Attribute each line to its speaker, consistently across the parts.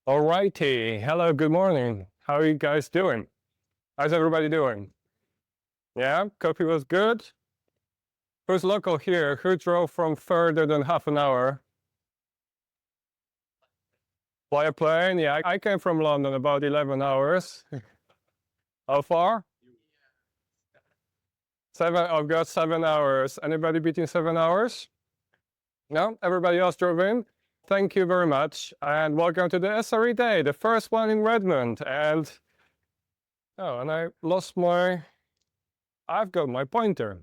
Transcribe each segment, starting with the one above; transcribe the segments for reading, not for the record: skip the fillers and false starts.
Speaker 1: Alrighty, hello, good morning. How are you guys doing? How's everybody doing? Yeah, coffee was good? Who's local here? Who drove from further than half an hour? Fly a plane? Yeah, I came from London about 11 hours. How far? I've got 7 hours. Anybody beating 7 hours? No? Everybody else drove in? Thank you very much, and welcome to the SRE Day, the first one in Redmond. And I've got my pointer.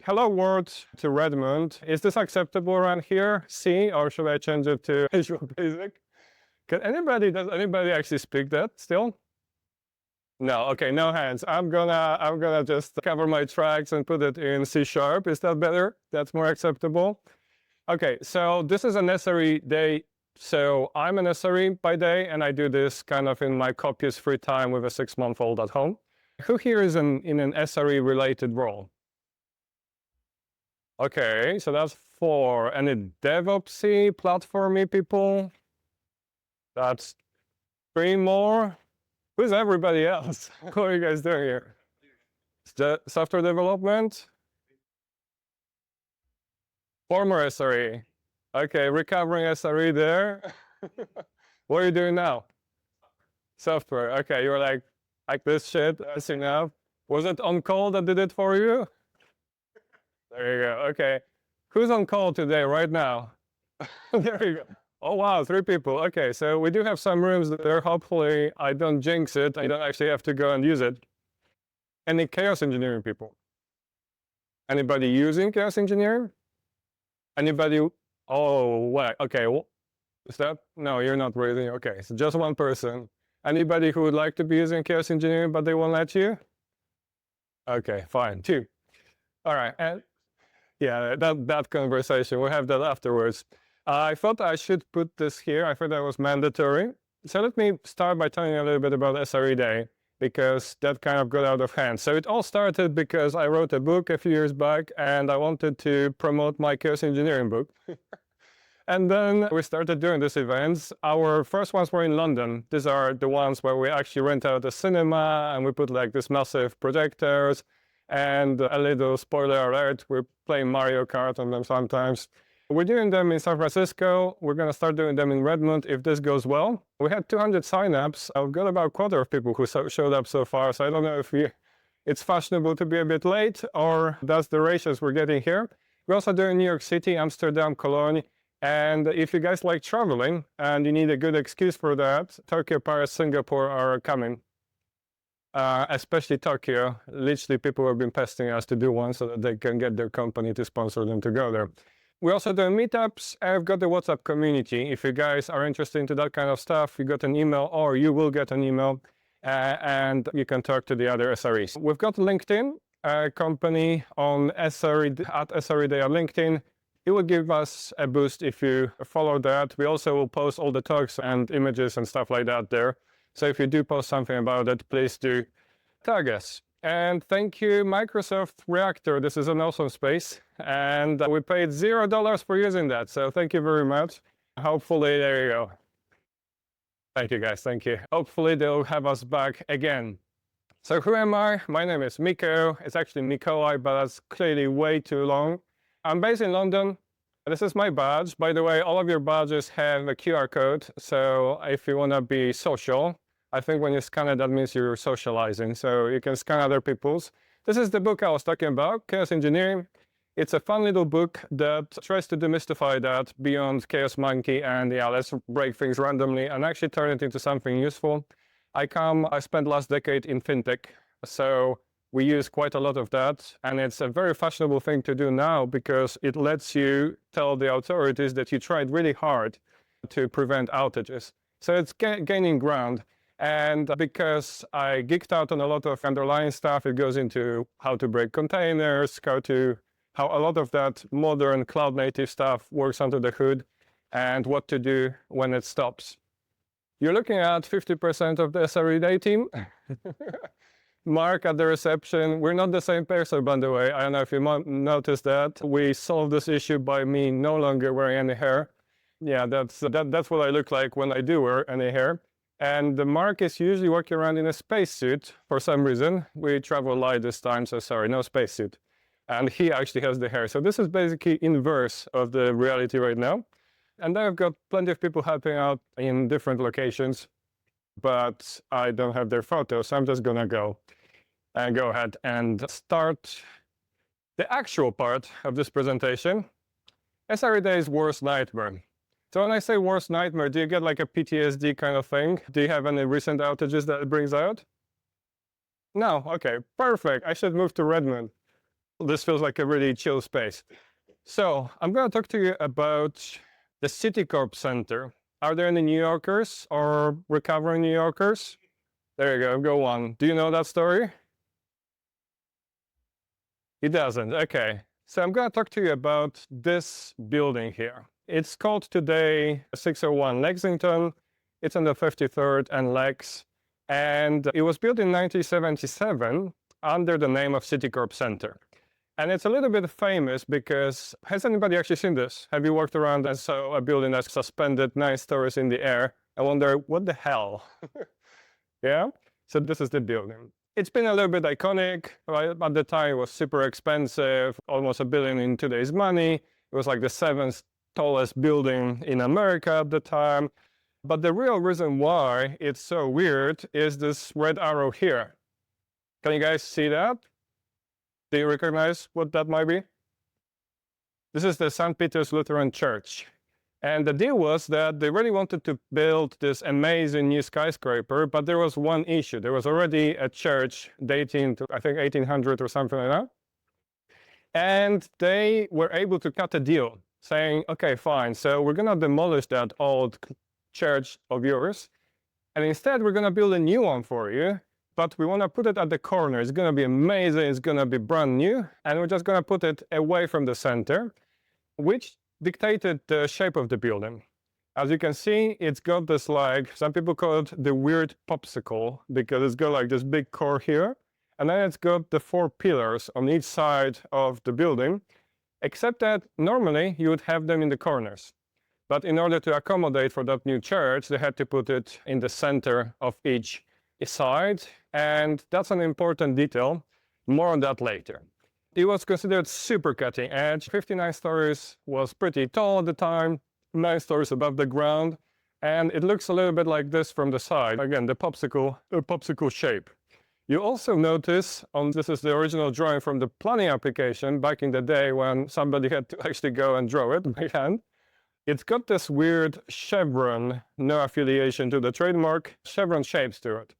Speaker 1: Hello world to Redmond. Is this acceptable around here? C, or should I change it to Visual Basic? Does anybody actually speak that still? No, okay, no hands. I'm gonna just cover my tracks and put it in C#. Is that better? That's more acceptable. Okay, so this is an SRE day. So I'm an SRE by day, and I do this kind of in my copious free time with a 6-month-old at home. Who here is in an SRE related role? Okay, so that's 4. Any DevOpsy, platformy people? That's 3 more. Who's everybody else? What are you guys doing here? Software development? Former SRE. Okay, recovering SRE there. What are you doing now? Software. Okay, you're like this shit, that's enough. Was it on call that did it for you? There you go. Okay. Who's on call today, right now? There you go. Oh, wow, 3 people. Okay, so we do have some rooms there. Hopefully, I don't jinx it. I don't actually have to go and use it. Any chaos engineering people? Anybody using chaos engineering? Anybody? Oh, what? Okay. Is that? No, you're not raising. Okay, so just 1 person. Anybody who would like to be using chaos engineering, but they won't let you? Okay, fine. 2. All right. And yeah, that conversation, we'll have that afterwards. I thought I should put this here. I thought that was mandatory. So let me start by telling you a little bit about SRE Day, because that kind of got out of hand. So it all started because I wrote a book a few years back, and I wanted to promote my chaos engineering book. And then we started doing these events. Our first ones were in London. These are the ones where we actually rent out a cinema, and we put like these massive projectors, and a little spoiler alert, we're playing Mario Kart on them sometimes. We're doing them in San Francisco. We're going to start doing them in Redmond if this goes well. We had 200 signups. I've got about a quarter of people who showed up so far, so I don't know if it's fashionable to be a bit late, or that's the ratios we're getting here. We're also doing New York City, Amsterdam, Cologne, and if you guys like traveling and you need a good excuse for that, Tokyo, Paris, Singapore are coming. Especially Tokyo. Literally, people have been pestering us to do one so that they can get their company to sponsor them to go there. We also do meetups. I've got the WhatsApp community. If you guys are interested into that kind of stuff, you got an email, or you will get an email, and you can talk to the other SREs. We've got LinkedIn, a company on SRE, at SRE Day on LinkedIn. It will give us a boost if you follow that. We also will post all the talks and images and stuff like that there. So if you do post something about it, please do tag us. And thank you, Microsoft Reactor. This is an awesome space, and we paid $0 for using that. So thank you very much. Hopefully, there you go. Thank you, guys. Thank you. Hopefully, they'll have us back again. So who am I? My name is Miko. It's actually Mikołaj, but that's clearly way too long. I'm based in London. This is my badge. By the way, all of your badges have a QR code. So if you want to be social, I think when you scan it, that means you're socializing. So you can scan other people's. This is the book I was talking about, Chaos Engineering. It's a fun little book that tries to demystify that beyond Chaos Monkey and let's break things randomly and actually turn it into something useful. I spent last decade in fintech, so we use quite a lot of that, and it's a very fashionable thing to do now because it lets you tell the authorities that you tried really hard to prevent outages. So it's gaining ground. And because I geeked out on a lot of underlying stuff, it goes into how to break containers, how a lot of that modern cloud-native stuff works under the hood, and what to do when it stops. You're looking at 50% of the SRE Day team. Mark at the reception. We're not the same person, by the way. I don't know if you noticed that. We solved this issue by me no longer wearing any hair. Yeah, that's what I look like when I do wear any hair. And Mark is usually walking around in a spacesuit for some reason. We travel light this time, so sorry, no spacesuit. And he actually has the hair. So this is basically inverse of the reality right now. And I've got plenty of people helping out in different locations, but I don't have their photos. So I'm just gonna go ahead and start the actual part of this presentation. SRE Day's worst nightmare. So when I say worst nightmare, do you get like a PTSD kind of thing? Do you have any recent outages that it brings out? No, okay, perfect. I should move to Redmond. This feels like a really chill space. So I'm gonna talk to you about the Citicorp Center. Are there any New Yorkers or recovering New Yorkers? There you go on. Do you know that story? He doesn't, okay. So I'm gonna talk to you about this building here. It's called today 601 Lexington. It's on the 53rd and Lex. And it was built in 1977 under the name of Citicorp Center. And it's a little bit famous because, has anybody actually seen this? Have you walked around and saw a building that's suspended 9 stories in the air? I wonder, what the hell? Yeah? So this is the building. It's been a little bit iconic, right? At the time it was super expensive, almost $1 billion in today's money. It was like the 7th tallest building in America at the time. But the real reason why it's so weird is this red arrow here. Can you guys see that? Do you recognize what that might be? This is the St. Peter's Lutheran Church. And the deal was that they really wanted to build this amazing new skyscraper, but there was one issue. There was already a church dating to, I think, 1800 or something like that. And they were able to cut a deal saying, okay, fine, so we're gonna demolish that old church of yours, and instead we're gonna build a new one for you, but we wanna put it at the corner. It's gonna be amazing, it's gonna be brand new, and we're just gonna put it away from the center, which dictated the shape of the building. As you can see, it's got this, like, some people call it the weird popsicle, because it's got like this big core here, and then it's got the 4 pillars on each side of the building, except that normally you would have them in the corners. But in order to accommodate for that new church, they had to put it in the center of each side, and that's an important detail. More on that later. It was considered super cutting edge. 59 stories was pretty tall at the time, 9 stories above the ground, and it looks a little bit like this from the side. Again, the popsicle shape. You also notice, this is the original drawing from the planning application back in the day when somebody had to actually go and draw it by hand. It's got this weird chevron, no affiliation to the trademark, chevron shapes to it.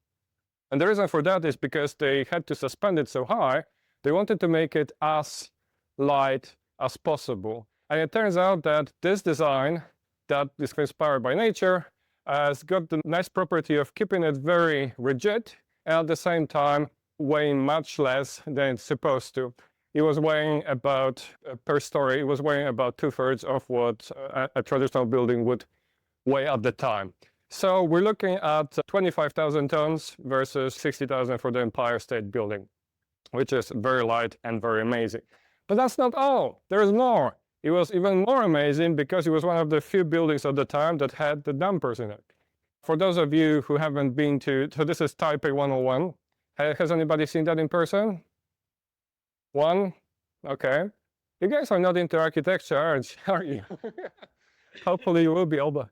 Speaker 1: And the reason for that is because they had to suspend it so high. They wanted to make it as light as possible. And it turns out that this design that is inspired by nature has got the nice property of keeping it very rigid and at the same time weighing much less than it's supposed to. It was weighing about, per story, it was weighing about 2/3 of what a traditional building would weigh at the time. So we're looking at 25,000 tons versus 60,000 for the Empire State Building, which is very light and very amazing. But that's not all. There's more. It was even more amazing because it was one of the few buildings at the time that had the dampers in it. For those of you who haven't been to, so this is Taipei 101. Has anybody seen that in person? One? Okay. You guys are not into architecture, are you? Hopefully you will be, Alba.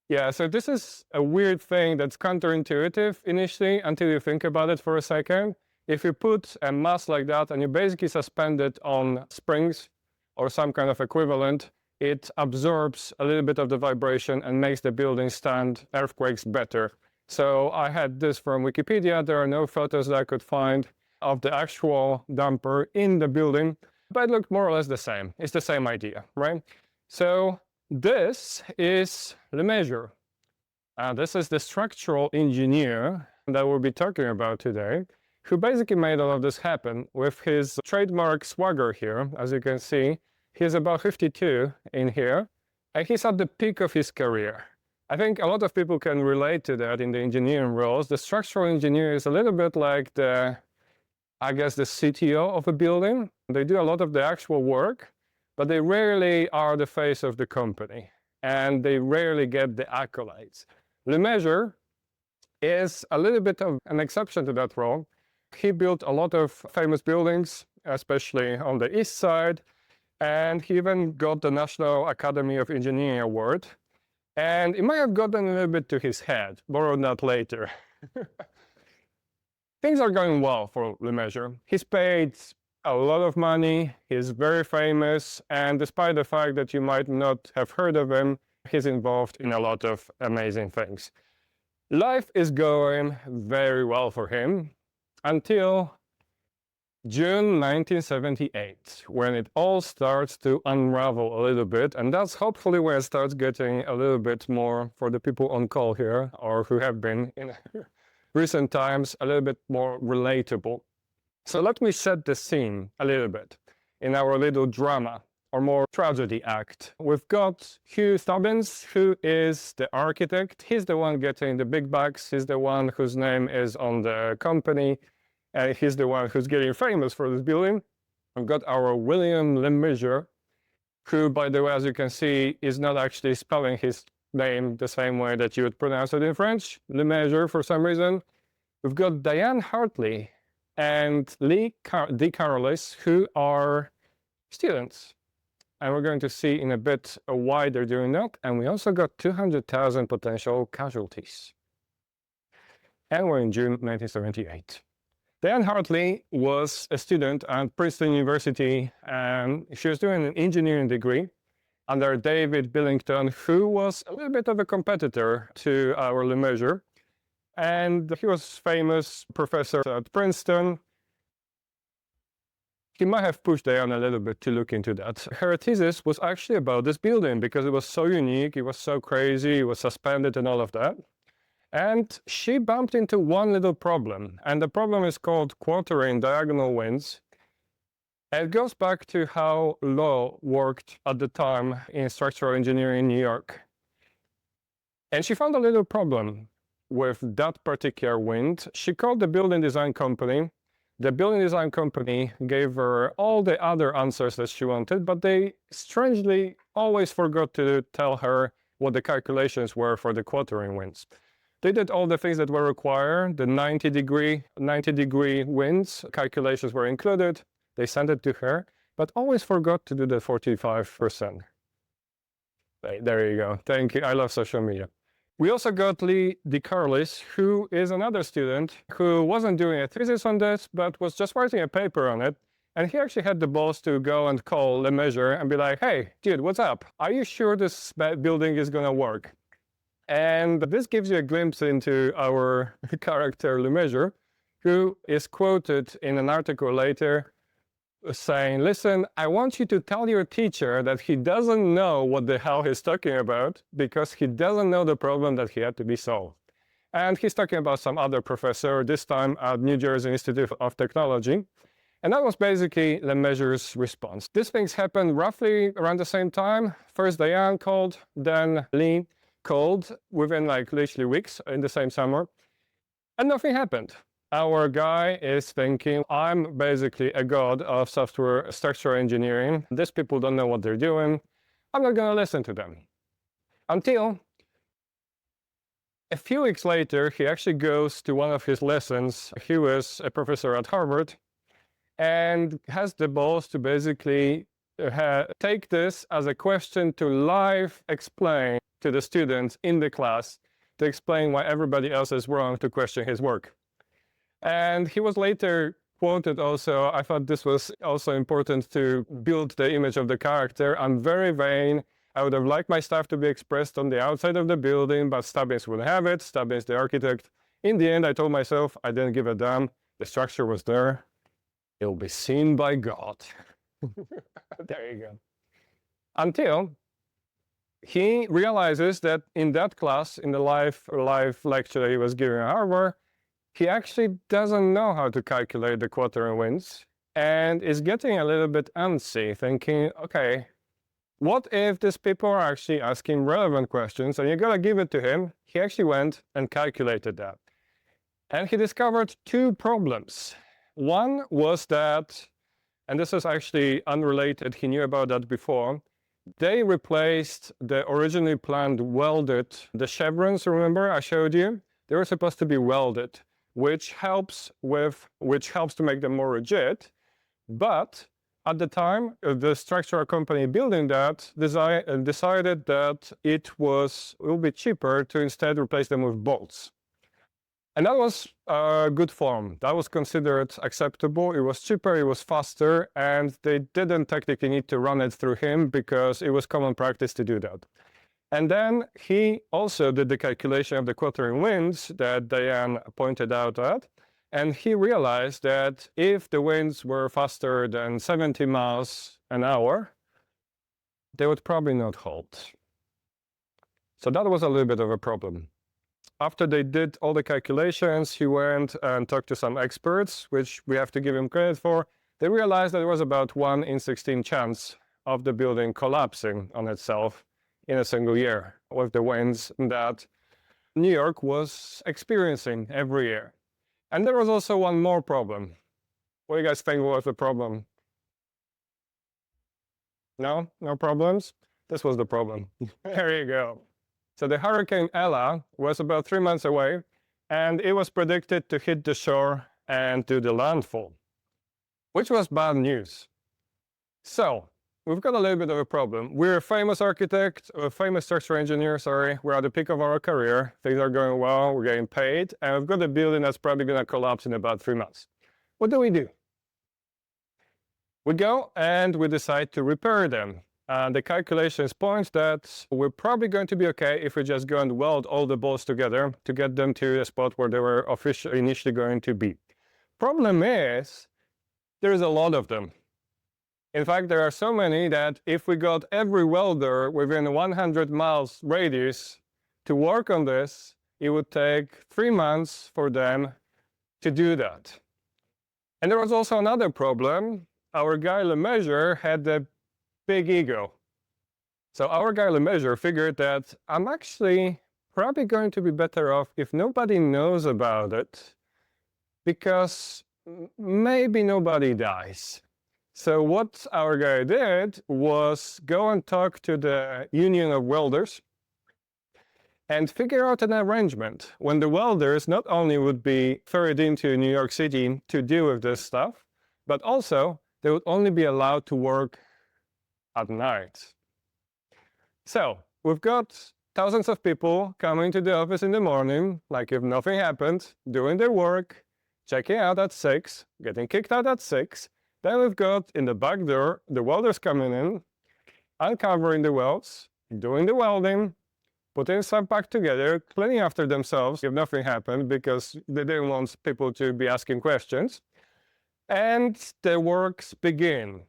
Speaker 1: Yeah, so this is a weird thing that's counterintuitive initially until you think about it for a second. If you put a mass like that and you basically suspend it on springs or some kind of equivalent, it absorbs a little bit of the vibration and makes the building stand earthquakes better. So I had this from Wikipedia. There are no photos that I could find of the actual damper in the building, but it looked more or less the same. It's the same idea, right? So this is the measure. This is the structural engineer that we'll be talking about today, who basically made all of this happen with his trademark swagger here. As you can see, he's about 52 in here, and he's at the peak of his career. I think a lot of people can relate to that in the engineering roles. The structural engineer is a little bit like the CTO of a building. They do a lot of the actual work, but they rarely are the face of the company, and they rarely get the accolades. Lemessurier is a little bit of an exception to that rule. He built a lot of famous buildings, especially on the east side, and he even got the National Academy of Engineering Award. And it might have gotten a little bit to his head. More on that later. Things are going well for Lemessurier. He's paid a lot of money, he's very famous, and despite the fact that you might not have heard of him, he's involved in a lot of amazing things. Life is going very well for him until June 1978, when it all starts to unravel a little bit, and that's hopefully where it starts getting a little bit more, for the people on call here, or who have been in recent times, a little bit more relatable. So let me set the scene a little bit in our little drama, or more tragedy act. We've got Hugh Stubbins, who is the architect. He's the one getting the big bucks. He's the one whose name is on the company. And he's the one who's getting famous for this building. We've got our William Lemessurier, who, by the way, as you can see, is not actually spelling his name the same way that you would pronounce it in French, Lemessurier, for some reason. We've got Diane Hartley and Lee DeCarolis, who are students. And we're going to see in a bit why they're doing that. And we also got 200,000 potential casualties. And we're in June 1978. Diane Hartley was a student at Princeton University, and she was doing an engineering degree under David Billington, who was a little bit of a competitor to our Lemessurier. And he was famous professor at Princeton. He might have pushed Diane a little bit to look into that. Her thesis was actually about this building because it was so unique, it was so crazy, it was suspended and all of that. And she bumped into one little problem, and the problem is called quartering diagonal winds. And it goes back to how law worked at the time in structural engineering in New York. And she found a little problem with that particular wind. She called the building design company. The building design company gave her all the other answers that she wanted, but they strangely always forgot to tell her what the calculations were for the quartering winds. They did all the things that were required. The 90-degree winds calculations were included. They sent it to her, but always forgot to do the 45%. There you go. Thank you. I love social media. We also got Lee DeCarolis, who is another student who wasn't doing a thesis on this, but was just writing a paper on it. And he actually had the balls to go and call Lemessurier and be like, hey, dude, what's up? Are you sure this building is going to work? And this gives you a glimpse into our character Lemessurier, who is quoted in an article later saying, listen, I want you to tell your teacher that he doesn't know what the hell he's talking about because he doesn't know the problem that he had to be solved. And he's talking about some other professor, this time at New Jersey Institute of Technology. And that was basically Lemessurier's response. These things happened roughly around the same time. First Diane called, then Lee called within like literally weeks in the same summer. And nothing happened. Our guy is thinking, I'm basically a god of software structural engineering. These people don't know what they're doing. I'm not going to listen to them. Until a few weeks later, he actually goes to one of his lessons. He was a professor at Harvard and has the balls to basically take this as a question to live explain to the students in the class to explain why everybody else is wrong to question his work. And he was later quoted also, I thought this was also important to build the image of the character. I'm very vain. I would have liked my stuff to be expressed on the outside of the building, but Stubbins wouldn't have it. Stubbins, the architect. In the end, I told myself I didn't give a damn. The structure was there. It'll be seen by God. There you go. Until he realizes that in that class, in the live lecture that he was giving at Harvard, he actually doesn't know how to calculate the quartering winds and is getting a little bit antsy, thinking, okay, what if these people are actually asking relevant questions and you gotta give it to him? He actually went and calculated that. And he discovered two problems. One was that, and this is actually unrelated, he knew about that before, They replaced the originally planned welded, the chevrons, remember I showed you? They were supposed to be welded, which helps to make them more rigid. But at the time, the structural company building that decided that it will be cheaper to instead replace them with bolts. And that was a good form. That was considered acceptable. It was cheaper, it was faster, and they didn't technically need to run it through him because it was common practice to do that. And then he also did the calculation of the quartering winds that Diane pointed out at. And he realized that if the winds were faster than 70 miles an hour, they would probably not halt. So that was a little bit of a problem. After they did all the calculations, he went and talked to some experts, which we have to give him credit for. They realized that there was about 1 in 16 chance of the building collapsing on itself in a single year with the winds that New York was experiencing every year. And there was also one more problem. What do you guys think was the problem? No? No problems? This was the problem. There you go. So the Hurricane Ella was about 3 months away, and it was predicted to hit the shore and do the landfall, which was bad news. So we've got a little bit of a problem. We're a famous architect, a famous structural engineer, sorry. We're at the peak of our career. Things are going well, we're getting paid, and we've got a building that's probably going to collapse in about 3 months. What do? We go and we decide to repair them. The calculations point that we're probably going to be okay if we just go and weld all the bolts together to get them to a spot where they were initially going to be. Problem is, there's a lot of them. In fact, there are so many that if we got every welder within 100 miles radius to work on this, it would take 3 months for them to do that. And there was also another problem. Our guy Lemessurier had a big ego. So our guy Lemessurier figured that I'm actually probably going to be better off if nobody knows about it, because maybe nobody dies. So what our guy did was go and talk to the Union of Welders and figure out an arrangement when the welders not only would be ferried into New York City to deal with this stuff, but also they would only be allowed to work at night. So we've got thousands of people coming to the office in the morning, like if nothing happened, doing their work, checking out at 6, getting kicked out at 6. Then we've got in the back door, the welders coming in, uncovering the welds, doing the welding, putting stuff back together, cleaning after themselves if nothing happened, because they didn't want people to be asking questions. And the works begin.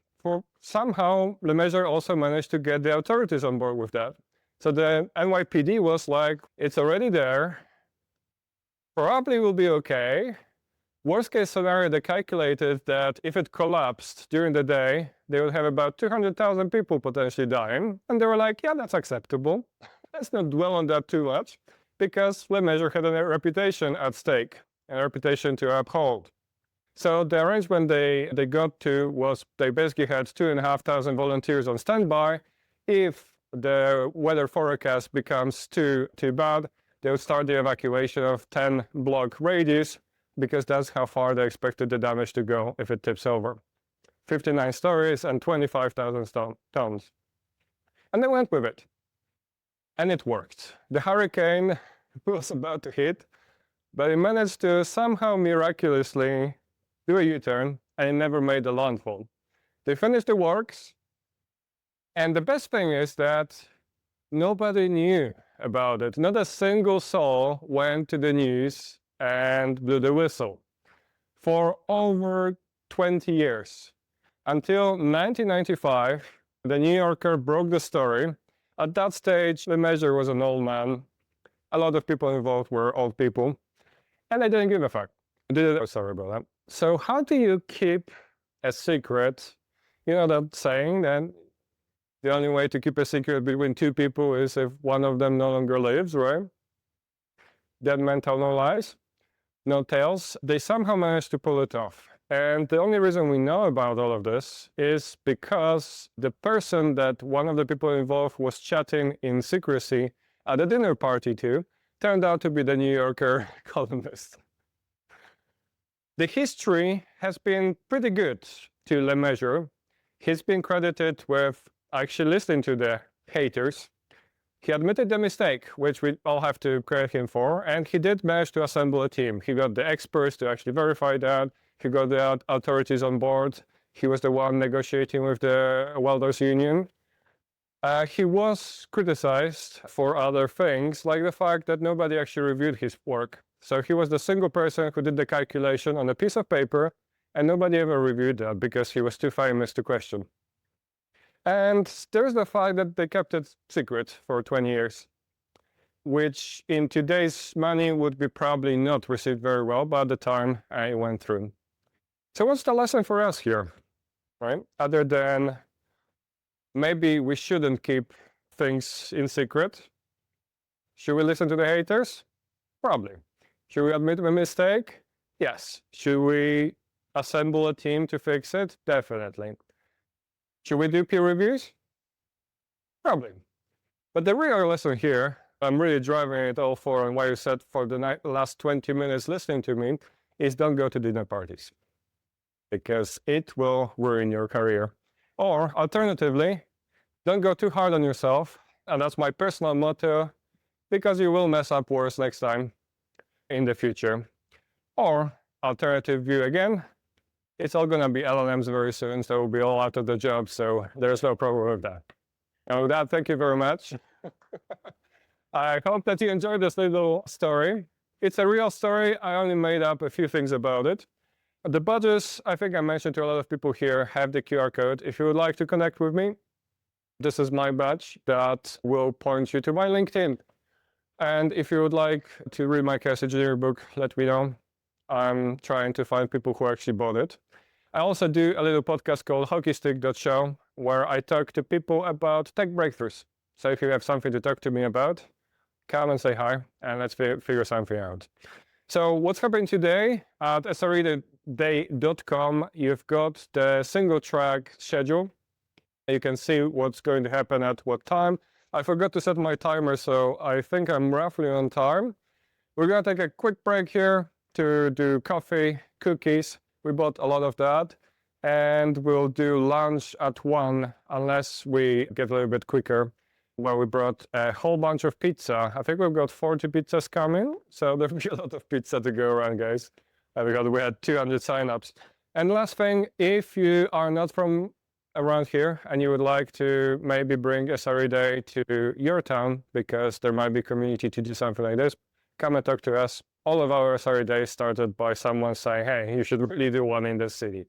Speaker 1: Somehow, Lemessurier also managed to get the authorities on board with that. So the NYPD was like, it's already there, probably will be okay. Worst case scenario, they calculated that if it collapsed during the day, they would have about 200,000 people potentially dying. And they were like, yeah, that's acceptable. Let's not dwell on that too much, because Lemessurier had a reputation at stake, a reputation to uphold. So the arrangement they got to was they basically had 2,500 volunteers on standby. If the weather forecast becomes too bad, they would start the evacuation of 10-block radius, because that's how far they expected the damage to go if it tips over. 59 stories and 25,000 tons. And they went with it. And it worked. The hurricane was about to hit, but it managed to somehow miraculously do a U-turn, and it never made a landfall. They finished the works, and the best thing is that nobody knew about it. Not a single soul went to the news and blew the whistle for over 20 years. Until 1995, the New Yorker broke the story. At that stage, Lemessurier was an old man. A lot of people involved were old people, and they didn't give a fuck. Sorry about that. So how do you keep a secret? You know that saying that the only way to keep a secret between two people is if one of them no longer lives, right? Dead men tell no lies, no tales. They somehow managed to pull it off. And the only reason we know about all of this is because the person that one of the people involved was chatting in secrecy at a dinner party to turned out to be the New Yorker columnist. The history has been pretty good to LeMessurier. He's been credited with actually listening to the haters. He admitted the mistake, which we all have to credit him for, and he did manage to assemble a team. He got the experts to actually verify that. He got the authorities on board. He was the one negotiating with the welders union. He was criticized for other things, like the fact that nobody actually reviewed his work. So he was the single person who did the calculation on a piece of paper, and nobody ever reviewed that because he was too famous to question. And there's the fact that they kept it secret for 20 years, which in today's money would be probably not received very well, but at the time I went through. So what's the lesson for us here, right? Other than maybe we shouldn't keep things in secret. Should we listen to the haters? Probably. Should we admit a mistake? Yes. Should we assemble a team to fix it? Definitely. Should we do peer reviews? Probably. But the real lesson here, I'm really driving it all for, and why you said for the last 20 minutes listening to me, is don't go to dinner parties, because it will ruin your career. Or alternatively, don't go too hard on yourself, and that's my personal motto, because you will mess up worse next time in the future. Or alternative view again, it's all going to be LLMs very soon, so we'll be all out of the job, so there's no problem with that. And with that, thank you very much. I hope that you enjoyed this little story. It's a real story. I only made up a few things about it. The badges, I think I mentioned to a lot of people here, have the QR code. If you would like to connect with me, this is my badge that will point you to my LinkedIn. And if you would like to read my case engineering book, let me know. I'm trying to find people who actually bought it. I also do a little podcast called hockeystick.show, where I talk to people about tech breakthroughs. So if you have something to talk to me about, come and say hi, and let's figure something out. So what's happening today at SREday.com, you've got the single track schedule. You can see what's going to happen at what time. I forgot to set my timer, so I think I'm roughly on time. We're going to take a quick break here to do coffee, cookies. We bought a lot of that. And we'll do lunch at 1, unless we get a little bit quicker, where we brought a whole bunch of pizza. I think we've got 40 pizzas coming, so there'll be a lot of pizza to go around, guys. Because we had 200 signups. And last thing, if you are not from around here and you would like to maybe bring SRE Day to your town, because there might be community to do something like this, come and talk to us. All of our SRE Days started by someone saying, hey, you should really do one in this city.